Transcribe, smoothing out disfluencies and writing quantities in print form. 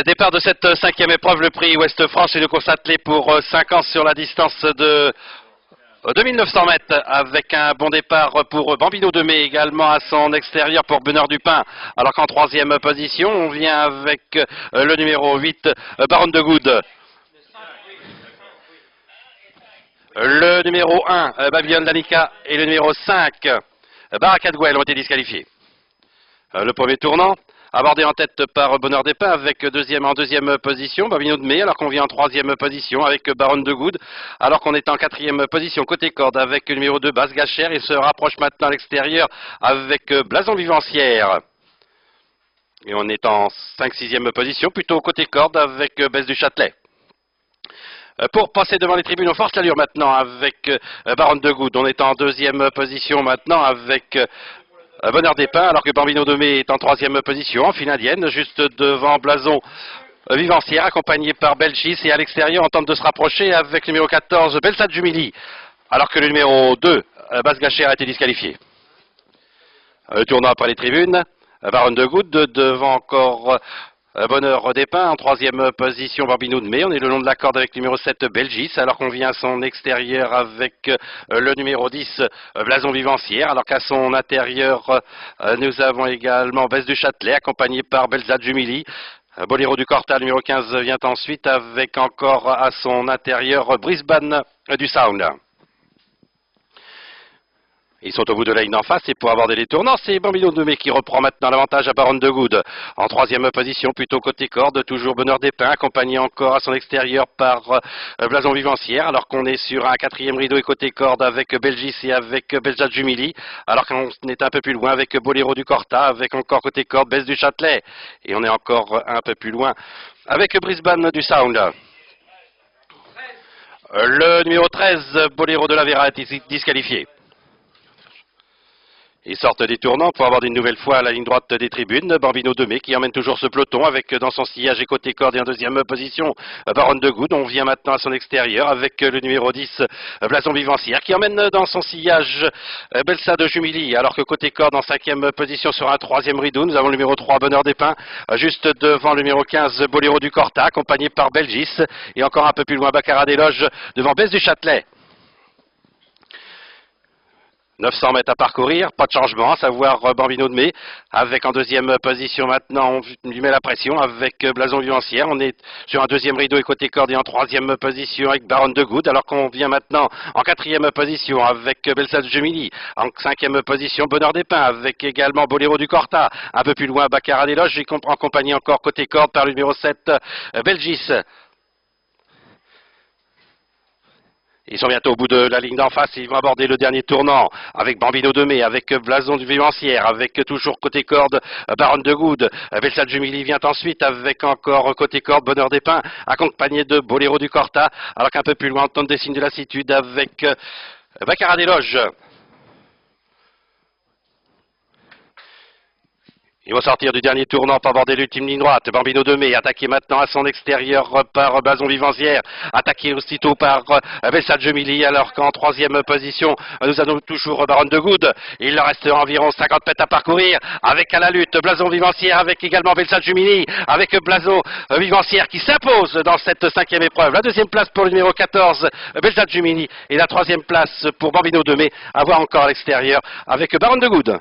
Départ de cette cinquième épreuve, le prix Ouest France, une course attelée pour 5 ans sur la distance de 2900 mètres avec un bon départ pour Bambino de Mai, également à son extérieur pour Bonheur du Pin, alors qu'en troisième position, on vient avec le numéro 8, Baronne de Good. Le numéro 1, Babylone Danica, et le numéro 5, Baraka de Gouel ont été disqualifiés. Le premier tournant, abordé en tête par Bonheur des Pins avec en deuxième position, Bambino de Mai, alors qu'on vient en troisième position avec Baronne de Good, alors qu'on est en quatrième position côté corde avec le numéro 2, Basse Gachère, et se rapproche maintenant à l'extérieur avec Blason Vivancière. Et on est en 5-6e position, plutôt côté corde avec Besse du Châtelet. Pour passer devant les tribunes, on force l'allure maintenant avec Baronne de Good. On est en deuxième position maintenant avec Bonheur des Pins, alors que Bambino de Mai est en troisième position, en file indienne, juste devant Blason Vivancière, accompagné par Belchis, et à l'extérieur, on tente de se rapprocher avec le numéro 14, Belsat Jumili, alors que le numéro 2, Basse Gachère, a été disqualifié. Tournant après les tribunes, Baronne de Good, devant encore Bonheur des Pins, en troisième position Bambino de Mai. On est le long de la corde avec le numéro 7 Belgis, alors qu'on vient à son extérieur avec le numéro 10 Blason Vivancière, alors qu'à son intérieur nous avons également Besse du Châtelet, accompagné par Belsat Jumili. Boléro du Corta, numéro 15, vient ensuite avec encore à son intérieur Brisbane du Sound. Ils sont au bout de la ligne d'en face, et pour aborder les tournants, c'est Bambino de Mai qui reprend maintenant l'avantage à Baronne de Good. En troisième position, plutôt côté corde, toujours Bonheur des Pins, accompagné encore à son extérieur par Blason Vivancière, alors qu'on est sur un quatrième rideau et côté corde avec Belgis et avec Belsat Jumili, alors qu'on est un peu plus loin avec Boléro du Corta, avec encore côté corde Besse du Châtelet, et on est encore un peu plus loin avec Brisbane du Sound. Le numéro 13, Boléro de la Vera, est disqualifié. Ils sortent des tournants pour avoir une nouvelle fois à la ligne droite des tribunes. Bambino de Mai qui emmène toujours ce peloton avec dans son sillage et côté corde et en deuxième position Baronne de Good. On vient maintenant à son extérieur avec le numéro 10 Blason Vivancière qui emmène dans son sillage Belsat de Jumili, alors que côté corde en cinquième position sur un troisième rideau, nous avons le numéro 3 Bonheur des Pins juste devant le numéro 15 Boléro du Corta, accompagné par Belgis, et encore un peu plus loin Baccarat des Loges devant Besse du Châtelet. 900 mètres à parcourir, pas de changement, à savoir Bambino de Mai, avec en deuxième position maintenant, on lui met la pression avec Blason Vivancière. On est sur un deuxième rideau et côté corde, et en troisième position avec Baronne de Good, alors qu'on vient maintenant en quatrième position avec Belsat Jumili, en cinquième position Bonheur des Pins, avec également Boléro du Corta, un peu plus loin Baccarat des Loges, et en compagnie encore côté corde par le numéro 7 Belgis. Ils sont bientôt au bout de la ligne d'en face, ils vont aborder le dernier tournant avec Bambino de Mai, avec Blason Vivancière, avec toujours côté corde Baronne de Good. Belsat Jumili vient ensuite avec encore côté corde Bonheur des Pins, accompagné de Boléro du Corta, alors qu'un peu plus loin on tente des signes de lassitude avec Baccarat des Loges. Ils vont sortir du dernier tournant pour aborder l'ultime ligne droite. Bambino de Mai, attaqué maintenant à son extérieur par Blason Vivancière, attaqué aussitôt par Belsat Jumili, alors qu'en troisième position, nous avons toujours Baronne de Good. Il leur reste environ 50 mètres à parcourir, avec à la lutte Blason Vivancière, avec également Belsat Jumili, avec Blason Vivancière qui s'impose dans cette cinquième épreuve. La deuxième place pour le numéro 14, Belsat Jumili, et la troisième place pour Bambino de Mai, à voir encore à l'extérieur avec Baronne de Good.